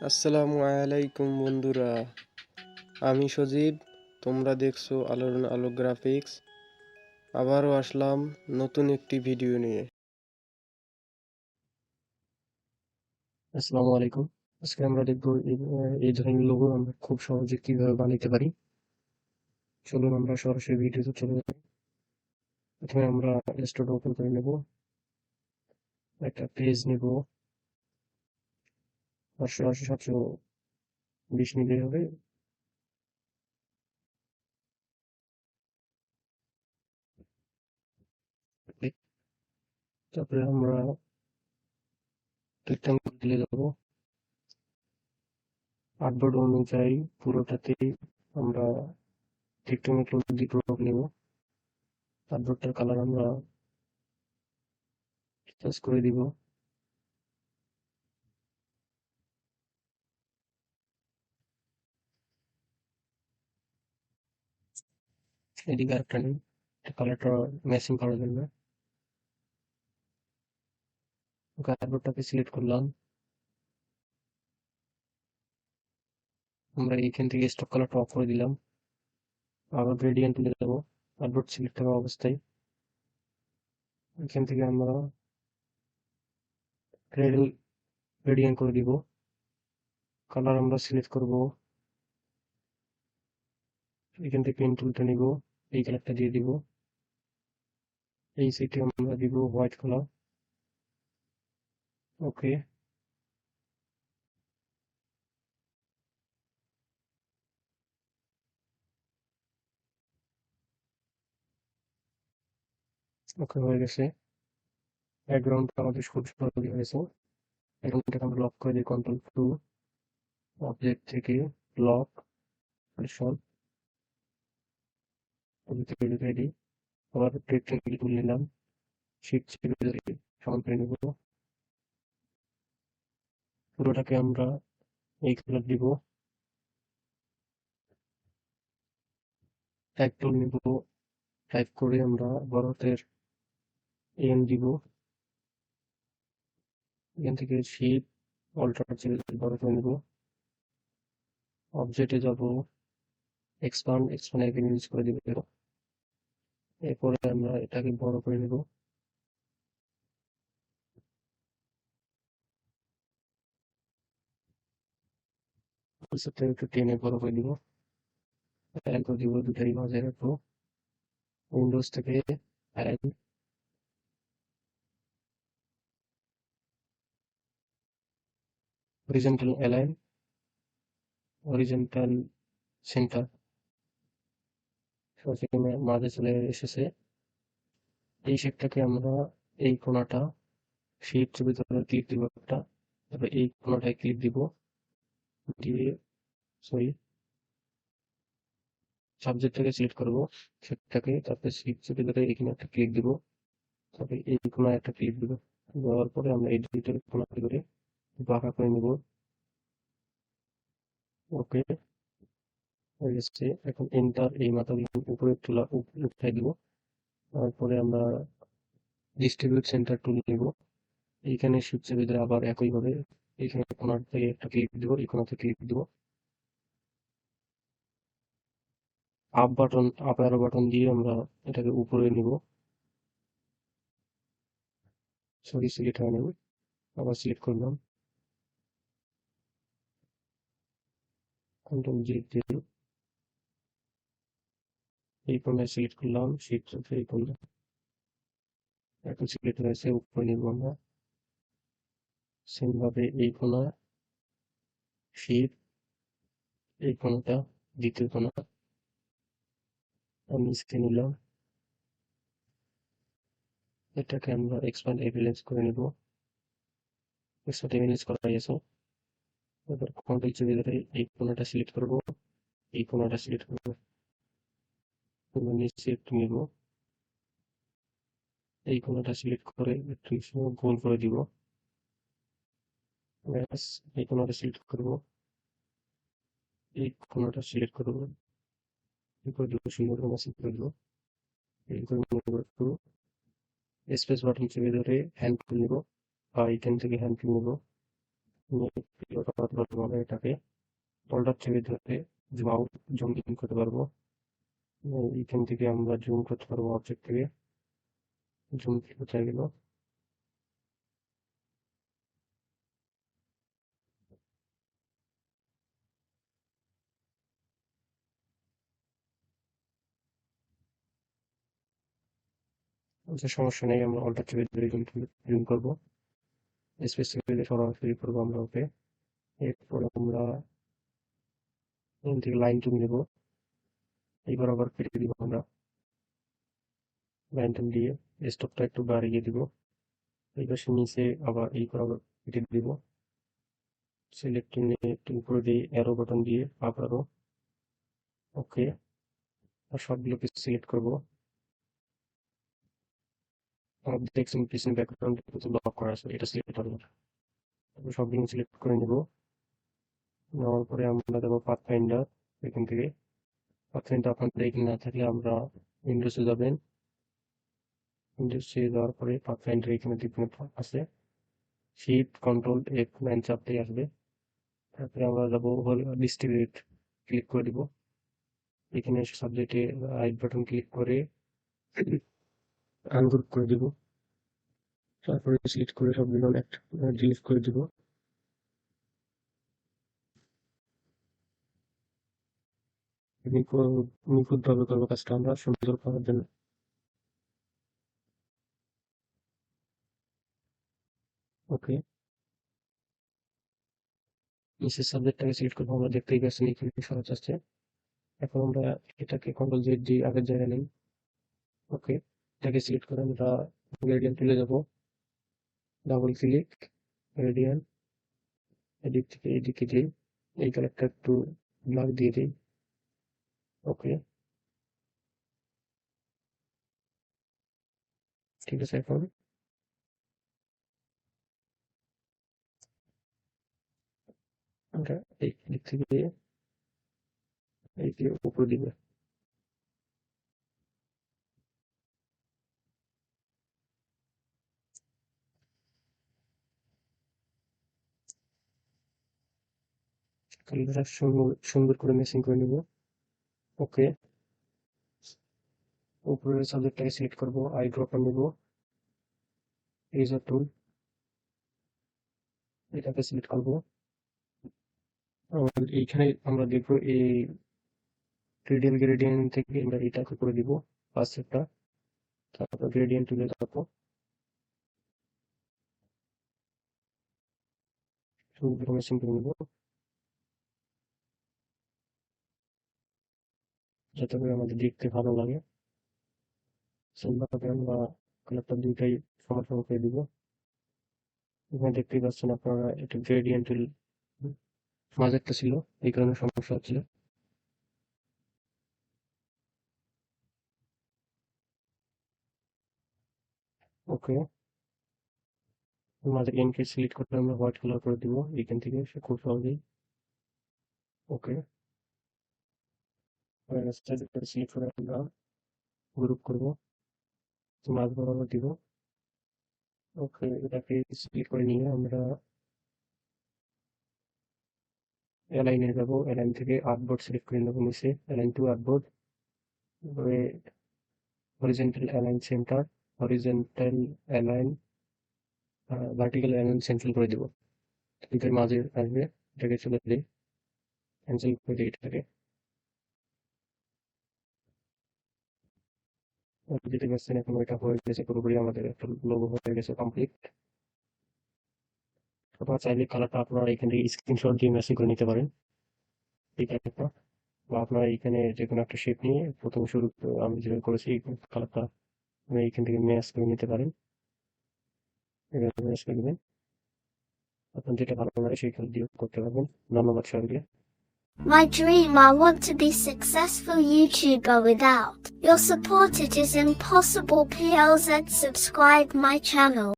আসসালামু আলাইকুম বন্ধুরা, আমি সজীব। তোমরা দেখছো আলোর আলো গ্রাফিক্স। আবারও আসলাম নতুন একটি ভিডিও নিয়ে। আসসালামু আলাইকুম। আজকে আমরা দেখবো এই ধরনের লোগো আমরা খুব সহজে কিভাবে বানাতে পারি। চলুন আমরা সরাসরি ভিডিওতে চলে যাই। প্রথমে আমরা ইলাস্ট্রেটর ওপেন করে নেব, একটা পেজ নেব, 580-720 নিলেই হবে। তারপরে আমরা রেক্টাঙ্গেল দিলে যাবো, আর্টবোর্ড অনুযায়ী পুরোটাতেই আমরা রেক্টাঙ্গেল দিয়ে প্রয়োগ নেব। আর্টবোর্ডটার কালার আমরা চেঞ্জ করে দিব। এদিকে আরেকটা নিই, কালারটা ম্যাচিং করার জন্য আর্টবোর্ডটাকে সিলেক্ট করলাম। আমরা এখান থেকে স্টক কালারটা অফ করে দিলাম, আবার গ্রেডিয়েন্ট তুলে দেবো আর্টবোর্ড সিলেক্ট থাকা অবস্থায়। এখান থেকে আমরা গ্রেডিয়েন্ট করে দিব। কালার আমরা সিলেক্ট করব, এখান থেকে পেন টুলটা নিব, এই কালারটা দিয়ে দিব। এই সাইডে আমরা দিব হোয়াইট কালার। ওকে, ওকে হয়ে গেছে। ব্যাকগ্রাউন্ডটা আমাদের খুব সুন্দর হয়েছে। ব্যাকগ্রাউন্ডটাকে আমরা লক করে দিই, Ctrl+2, অবজেক্ট থেকে লক সব রেডি। আবার রেক্টেঙ্গেল টুল নিলাম, শিফট চেপে ধরে সমান করে নেব। পুরোটাকে আমরা এই কালার দিব। টাইপ টুল নিব, টাইপ করে আমরা বড় হাতের এন দিব। এখান থেকে শিফট অল্টার চেপে বড় করে নেব। অবজেক্টে যাব, এক্সপান্ড আইকন ইউজ করে দিব। এরপরে আমরা এটাকে বড় করে নেব। একটু টেনে বড় করে দিব, অ্যালাইন করে দিব, দুটাই মাঝে রাখবো। উইন্ডোজ থেকে align, horizontal align, horizontal centre, সেখানে মাঝে চলে এসেছে। এই শেপটাকে আমরা এই কোণাটা শিফট চেপে ধরে ক্লিক দিব একটা, তারপর এই কোণাটায় ক্লিক দিব, দিয়ে সরি সাবজেক্টটাকে সিলেক্ট করবো, সেটাকে তারপরে শিফট চেপে ধরে এখানে একটা ক্লিক দিব, তারপরে এই কোণায় একটা ক্লিক দিব। দেওয়ার পরে আমরা এই দুইটার কোণা করে বাঁকা করে নিব। ওকে হয়ে গেছে। এখন এন্টার, এই মাথাগুলো উপরে তোলা উঠাই দিব। তারপরে আমরা ডিস্ট্রিবিউট সেন্টার টুল নিব, এইখানে শিফট চেপে ধরে আবার একইভাবে এখানে কোণার থেকে একটা ক্লিক দিব, এই কোণা থেকে ক্লিক দিব। আপ অ্যারো বাটন দিয়ে আমরা এটাকে উপরে নিব। সরি সিলেক্ট হয় নাই, আবার সিলেক্ট করলাম, Ctrl+G দিয়ে এই কোণায় সিলেক্ট করলাম, শিফট চেপে এই কোণায় এখন সিলেক্ট হয়েছে, উপরে নিব আমরা। সেম ভাবে এই কোণা শিফট, এই কোণাটা দ্বিতীয় কোণা আমি নিচে নিলাম। এটাকে আমরা এক্সপ্যান্ড এভিলেন্স করে নিব। এক্সপ্যান্ড এভিলেন্স করা গেছে। এবার কন্ট্রোল চেপে ধরে এই কোণাটা সিলেক্ট করব, এই কোণাটা সিলেক্ট করব, নিচে একটু নিব, এই কোণাটা সিলেক্ট করে একটু গোল করে দিব। ব্যাস, এই কোণাটা সিলেক্ট করব, এই কোণাটা সিলেক্ট করব, এই করে দিব, সুন্দর করে ম্যাচিং করে দিব। এই করে নিব, একটু স্পেস বাটন চেপে ধরে হ্যান্ড টুল নিব, বা এইখান থেকে হ্যান্ড টুল নিব, অল্টার চেপে ধরে জুম আউট জুম ইন করতে পারবো। এখান থেকে আমরা জুম করতে পারবো অবজেক্ট থেকে, জুম কোথায় গেল, আচ্ছা সমস্যা নেই, আমরা অল্টার চেপে ধরে জুম করবো, স্পেস চেপে সরাসরি করবো আমরা ওকে। এরপরে আমরা এখান থেকে লাইন টুল নেবো, এইবার আবার কেটে দিব আমরা লাইন টুল দিয়ে, স্টপটা একটু বাড়িয়ে দিব, এই পাশে নিচে আবার এই করে আবার কেটে দিব, সিলেক্ট নিয়ে একটু উপরে দিয়ে অ্যারো বাটন দিয়ে আপ অ্যারো, ওকে। আর সবগুলোকে সিলেক্ট করবো, দেখছেন পিছনে ব্যাকগ্রাউন্ড কিন্তু লক করা আছে, এটা সিলেক্ট হবে না। সবগুলো সিলেক্ট করে নেব, নেওয়ার পরে আমরা দেবো পাথ ফাইন্ডার। এখান থেকে পাথ ফাইন্ডার আপনাদের এখানে না থাকলে আমরা উইন্ডোজে যাবেন, উইন্ডোজে যাওয়ার পরে পাথ ফাইন্ডার এখানে দেখবেন আছে, শিফট কন্ট্রোল F9 চাপতে আসবে। তারপরে আমরা যাবো ডিস্ট্রিবিউট, ক্লিক করে দিব, এখানে সাবজেক্টে রাইট বাটন ক্লিক করে আনগ্রুপ করে দিব, তারপরে সিলেক্ট করে সবগুলো একটা ডিলিট করে দিব। নিখুঁত ভাবে করবো কাজটা আমরা সুন্দর করার জন্য। ওকে, নিচের সাবজেক্টটাকে সিলেক্ট করবো, আমরা দেখতেই পাচ্ছেন এখানে সহজ আসছে। এখন আমরা এটাকে কন্ট্রোল জেড দিয়ে আগের জায়গায় নেই, ওকে। এটাকে সিলেক্ট করে আমরা গ্রেডিয়েন্ট তুলে যাবো, ডাবল ক্লিক, গ্রেডিয়েন্ট, এদিক থেকে এদিকে দিই, এই কালারটা একটু ব্ল্যাক দিয়ে দিই, ওকে ঠিক আছে। এখন আমরা এই দিক থেকে এই দিয়ে উপরে দিব, কালারটা সুন্দর করে মেশিং করে নিব, ওকে। উপরের সাবজেক্টটাকে সিলেক্ট করবো, আই ড্রপার নেব, ইরেজার টুল, এটাকে সিলেক্ট করবো। এইখানে আমরা দেখবো এই রেডিয়াল গ্রেডিয়েন্ট থেকে আমরা এটাকে করে দিব পাঁচটা, তারপর গ্রেডিয়েন্ট তুলে যাবো, সুন্দর মেশিং করে নিব, যাতে করে আমাদের দেখতে ভালো লাগে। সেইভাবে আমরা কালারটা দুইটাই সমান সমান করে দিব। এখানে দেখতেই পাচ্ছেন আপনারা এটা গ্রেডিয়েন্ট মাঝেরটা ছিল, এই কারণে সমস্যা হচ্ছিল। ওকে, মাঝে এনকে সিলেক্ট করে আমরা হোয়াইট কালার করে দিব এখান থেকে, সে খুব সহজেই, ওকে। সিলেক্ট করে আমরা গ্রুপ করবো, মাঝ বরাবর দিব, ওকে। এটাকে সিলেক্ট করে নিয়ে আমরা অ্যালাইনে যাবো, অ্যালাইন থেকে আর্টবোর্ড সিলেক্ট করে নেবো, নিচে অ্যালাইন টু আর্টবোর্ড, তারপরে horizontal align centre, horizontal align, vertical align central করে দিব, এটার মাঝে আসবে, এটাকে চলে দিই, ক্যান্সেল করে দিই এটাকে। যেতে পারছেন এখন ওইটা হয়ে গেছে পুরোপুরি, আমাদের একটা লোগো হয়ে গেছে কমপ্লিট। আপনারা চাইলে কালারটা আপনারা এখান থেকে স্ক্রিনশট দিয়ে মেসেজ করে নিতে পারেন এই কালারটা, বা আপনারা এখানে যে কোনো একটা শেপ নিয়ে প্রথম শুরু আমি যেভাবে করেছি কালারটা এখান থেকে ম্যাচ করে নিতে পারেন, এভাবে ম্যাচ করে নেবেন, আপনার যেটা ভালো লাগে সেই কালার দিয়ে করতে পারবেন। ধন্যবাদ সবাইকে। My dream, I want to be successful YouTuber without your support it is impossible. PLZ subscribe my channel.